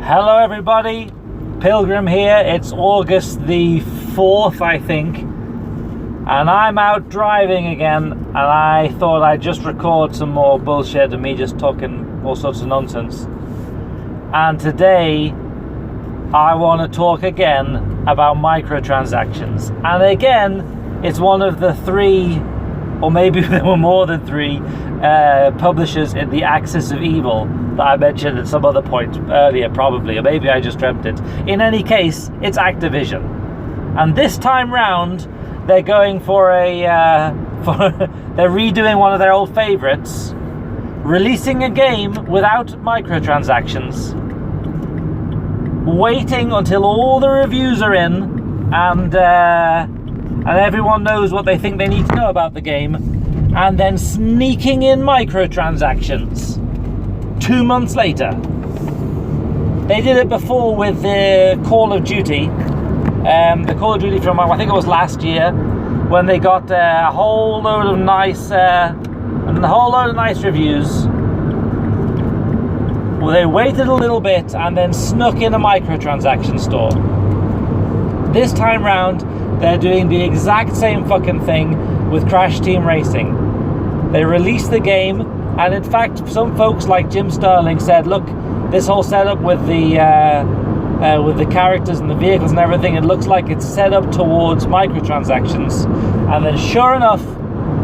Hello everybody, Pilgrim here. It's August the 4th, I think, and I'm out driving again, and I thought I'd just record some more bullshit and me just talking all sorts of nonsense. And today I want to talk again about microtransactions, and again it's one of the three, or maybe there were more than three, publishers in the axis of evil that I mentioned at some other point earlier, probably, or maybe I just dreamt it. In any case, it's Activision, and this time round they're going for they're redoing one of their old favorites, releasing a game without microtransactions, waiting until all the reviews are in and everyone knows what they think they need to know about the game, and then sneaking in microtransactions 2 months later. They did it before with the Call of Duty, the Call of Duty from, I think it was last year, when they got a whole load of nice reviews. Well, they waited a little bit and then snuck in a microtransaction store. This time round, they're doing the exact same fucking thing with Crash Team Racing. They released the game, and in fact, some folks like Jim Sterling said, look, this whole setup with the characters and the vehicles and everything, it looks like it's set up towards microtransactions. And then sure enough,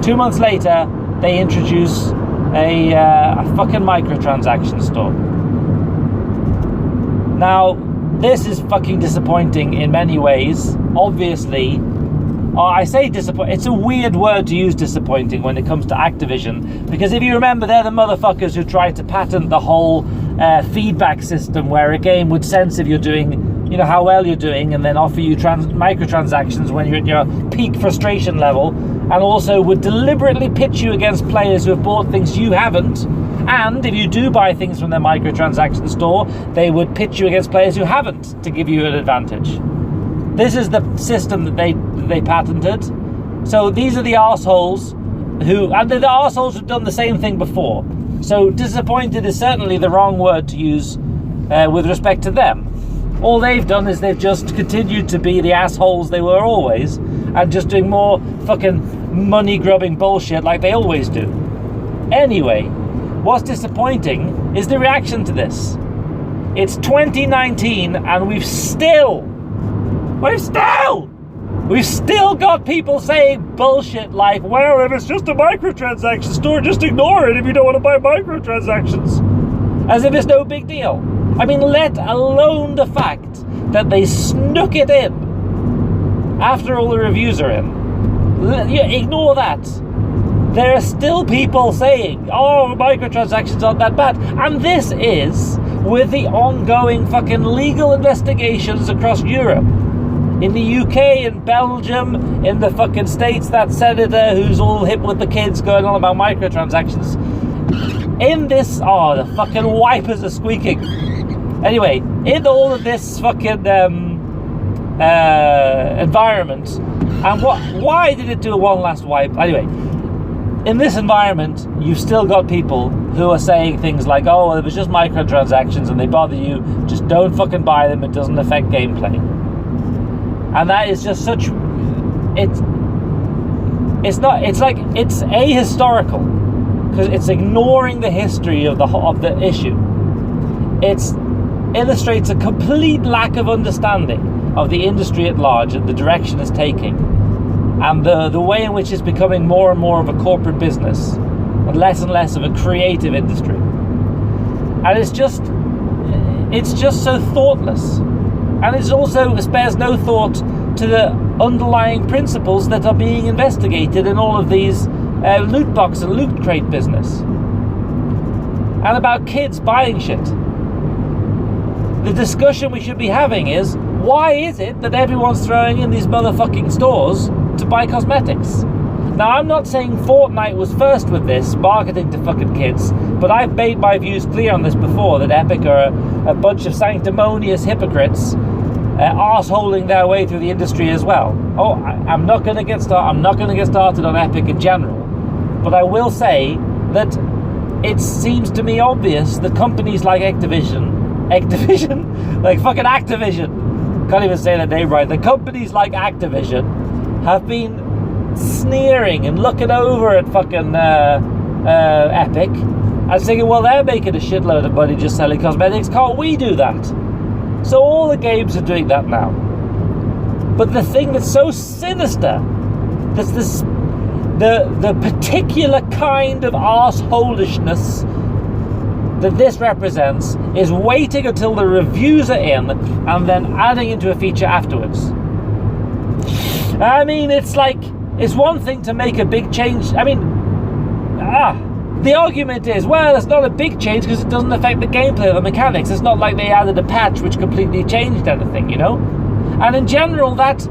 2 months later, they introduce a fucking microtransaction store. Now, this is fucking disappointing in many ways, obviously. I say disappointing, it's a weird word to use, disappointing, when it comes to Activision, because if you remember, they're the motherfuckers who tried to patent the whole feedback system where a game would sense if you're doing, you know, how well you're doing, and then offer you microtransactions when you're at your peak frustration level, and also would deliberately pitch you against players who have bought things you haven't. And if you do buy things from their microtransaction store, they would pitch you against players who haven't to give you an advantage. This is the system that they patented. So these are the arseholes and the arseholes who've done the same thing before. So disappointed is certainly the wrong word to use with respect to them. All they've done is they've just continued to be the assholes they were always, and just doing more fucking money-grubbing bullshit like they always do. Anyway, what's disappointing is the reaction to this. It's 2019 and we've still got people saying bullshit like, well, if it's just a microtransaction store, just ignore it if you don't want to buy microtransactions. As if it's no big deal. I mean, let alone the fact that they snuck it in after all the reviews are in. Ignore that. There are still people saying, oh, microtransactions aren't that bad. And this is with the ongoing fucking legal investigations across Europe. In the UK, in Belgium, in the fucking States, that senator who's all hip with the kids going on about microtransactions. In this, oh, the fucking wipers are squeaking. Anyway, in all of this fucking environment, and why did it do one last wipe? Anyway, in this environment, you've still got people who are saying things like, oh, well, it was just microtransactions and they bother you, just don't fucking buy them, it doesn't affect gameplay. And that is just such, it's ahistorical, because it's ignoring the history of the issue. It illustrates a complete lack of understanding of the industry at large and the direction it's taking, and the way in which it's becoming more and more of a corporate business and less of a creative industry. And it's just so thoughtless. And it also spares no thought to the underlying principles that are being investigated in all of these loot box and loot crate business. And about kids buying shit. The discussion we should be having is, why is it that everyone's throwing in these motherfucking stores to buy cosmetics? Now, I'm not saying Fortnite was first with this, marketing to fucking kids, but I've made my views clear on this before, that Epic are a bunch of sanctimonious hypocrites arseholing their way through the industry as well. Oh, I'm not going to get started on Epic in general, but I will say that it seems to me obvious that companies like Activision Activision, like fucking Activision, can't even say their name right. The companies like Activision have been sneering and looking over at fucking Epic and thinking, well, they're making a shitload of money just selling cosmetics. Can't we do that? So all the games are doing that now. But the thing that's so sinister, that's this, the particular kind of arseholishness that this represents, is waiting until the reviews are in and then adding into a feature afterwards. I mean, it's like, it's one thing to make a big change. I mean, the argument is, well, it's not a big change because it doesn't affect the gameplay or the mechanics. It's not like they added a patch which completely changed anything, you know? And in general, that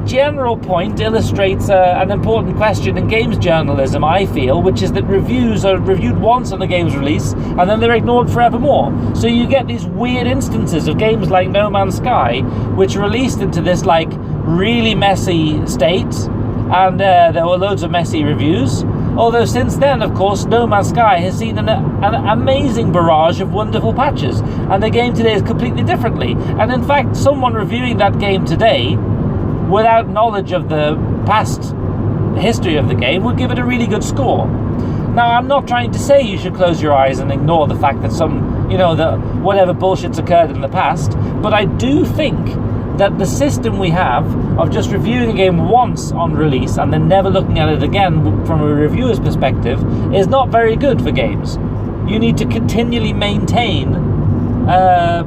general point illustrates an important question in games journalism, I feel, which is that reviews are reviewed once on the game's release and then they're ignored forevermore. So you get these weird instances of games like No Man's Sky, which released into this like really messy state, and there were loads of messy reviews. Although since then, of course, No Man's Sky has seen an amazing barrage of wonderful patches, and the game today is completely differently. And in fact, someone reviewing that game today, without knowledge of the past history of the game, would give it a really good score. Now, I'm not trying to say you should close your eyes and ignore the fact that whatever bullshit's occurred in the past, but I do think that the system we have of just reviewing a game once on release and then never looking at it again from a reviewer's perspective is not very good for games. You need to continually maintain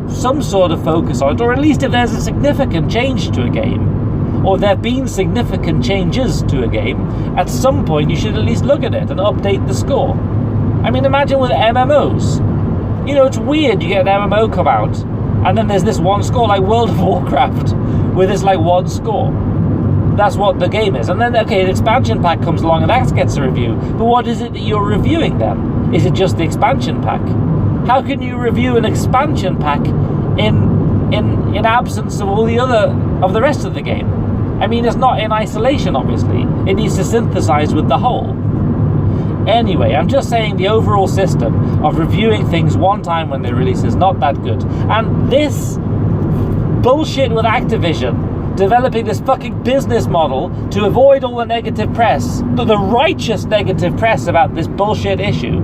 some sort of focus on it, or at least if there's a significant change to a game, or there have been significant changes to a game, at some point you should at least look at it and update the score. I mean, imagine with MMOs. You know, it's weird, you get an MMO come out and then there's this one score, like World of Warcraft, with this like one score. That's what the game is. And then, okay, an expansion pack comes along and that gets a review. But what is it that you're reviewing then? Is it just the expansion pack? How can you review an expansion pack in absence of all the rest of the game? I mean, it's not in isolation, obviously. It needs to synthesize with the whole. Anyway, I'm just saying the overall system of reviewing things one time when they release is not that good. And this bullshit with Activision developing this fucking business model to avoid all the negative press, the righteous negative press about this bullshit issue,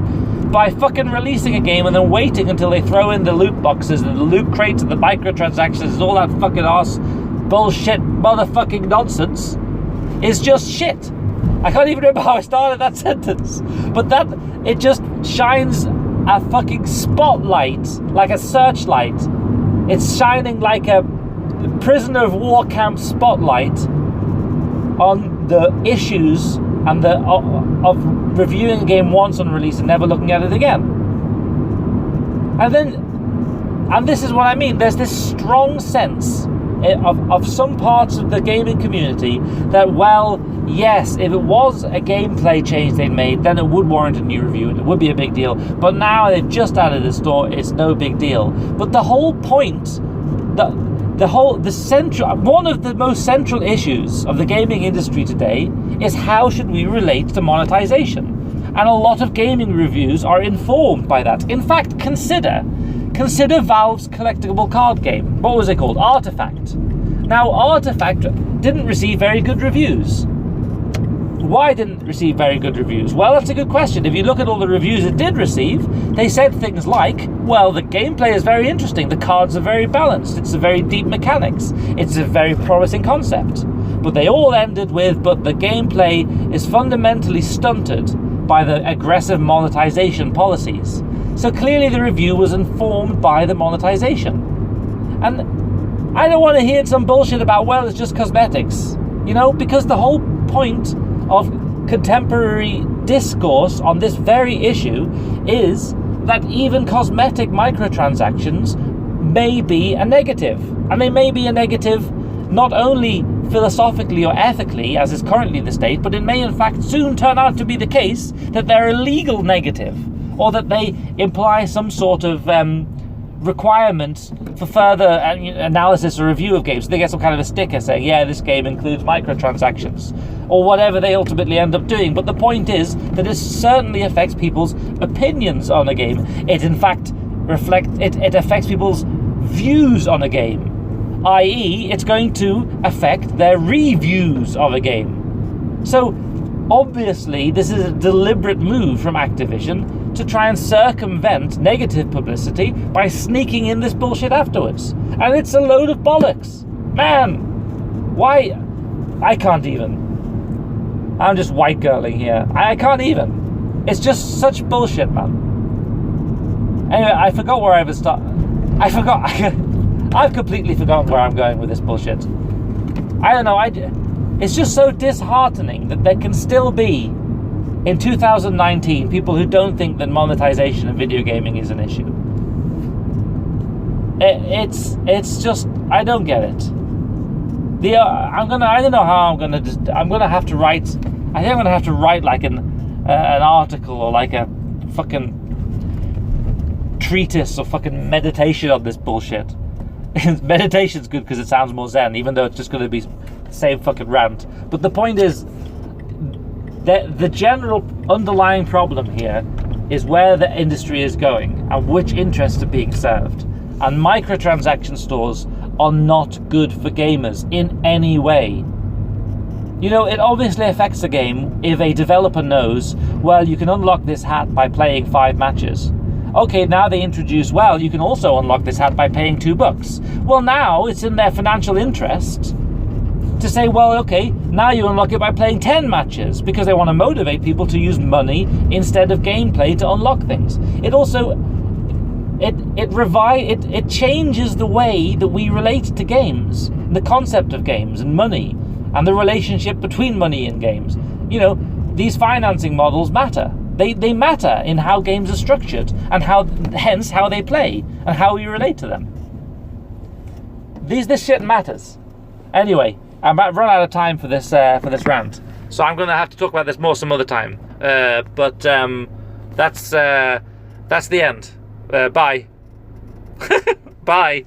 by fucking releasing a game and then waiting until they throw in the loot boxes and the loot crates and the microtransactions and all that fucking arse bullshit motherfucking nonsense, is just shit. I can't even remember how I started that sentence, but that it just shines a fucking spotlight, like a searchlight. It's shining like a prisoner of war camp spotlight on the issues and of reviewing a game once on release and never looking at it again. And this is what I mean. There's this strong sense of some parts of the gaming community that, well, yes, if it was a gameplay change they'd made, then it would warrant a new review and it would be a big deal. But now they've just added a store, it's no big deal. But the whole point, one of the most central issues of the gaming industry today is how should we relate to monetization? And a lot of gaming reviews are informed by that. In fact, consider Valve's collectible card game. What was it called? Artifact. Now, Artifact didn't receive very good reviews. Why didn't it receive very good reviews? Well, that's a good question. If you look at all the reviews it did receive, they said things like, well, the gameplay is very interesting, the cards are very balanced, it's a very deep mechanics, it's a very promising concept. But they all ended with, but the gameplay is fundamentally stunted by the aggressive monetization policies. So clearly the review was informed by the monetization. And I don't want to hear some bullshit about, well, it's just cosmetics, you know, because the whole point of contemporary discourse on this very issue is that even cosmetic microtransactions may be a negative. And they may be a negative not only philosophically or ethically, as is currently the state, but it may in fact soon turn out to be the case that they're a legal negative, or that they imply some sort of requirement for further analysis or review of games. So they get some kind of a sticker saying, yeah, this game includes microtransactions, or whatever they ultimately end up doing. But the point is that it certainly affects people's opinions on a game. It in fact it affects people's views on a game, i.e. it's going to affect their reviews of a game. So obviously this is a deliberate move from Activision to try and circumvent negative publicity by sneaking in this bullshit afterwards. And it's a load of bollocks. Man, why? I can't even. I'm just white girling here. I can't even. It's just such bullshit, man. Anyway, I forgot where I was I've completely forgotten where I'm going with this bullshit. I don't know. It's just so disheartening that there can still be, in 2019, people who don't think that monetization of video gaming is an issue. It's just, I don't get it. I don't know how I'm gonna have to write. I think I'm gonna have to write like an article or like a fucking treatise or fucking meditation on this bullshit. Meditation's good because it sounds more zen, even though it's just going to be the same fucking rant. But the point is that the general underlying problem here is where the industry is going and which interests are being served. And microtransaction stores are not good for gamers in any way. You know, it obviously affects the game if a developer knows, well, you can unlock this hat by playing 5 matches. Okay, now they introduce, well, you can also unlock this hat by paying $2. Well, now it's in their financial interest to say, well, okay, now you unlock it by playing 10 matches because they want to motivate people to use money instead of gameplay to unlock things. It also, it changes the way that we relate to games, the concept of games and money and the relationship between money and games. You know, these financing models matter. They matter in how games are structured and hence how they play and how we relate to them. This shit matters. Anyway, I've run out of time for this rant, so I'm gonna have to talk about this more some other time. But that's the end. Bye. Bye.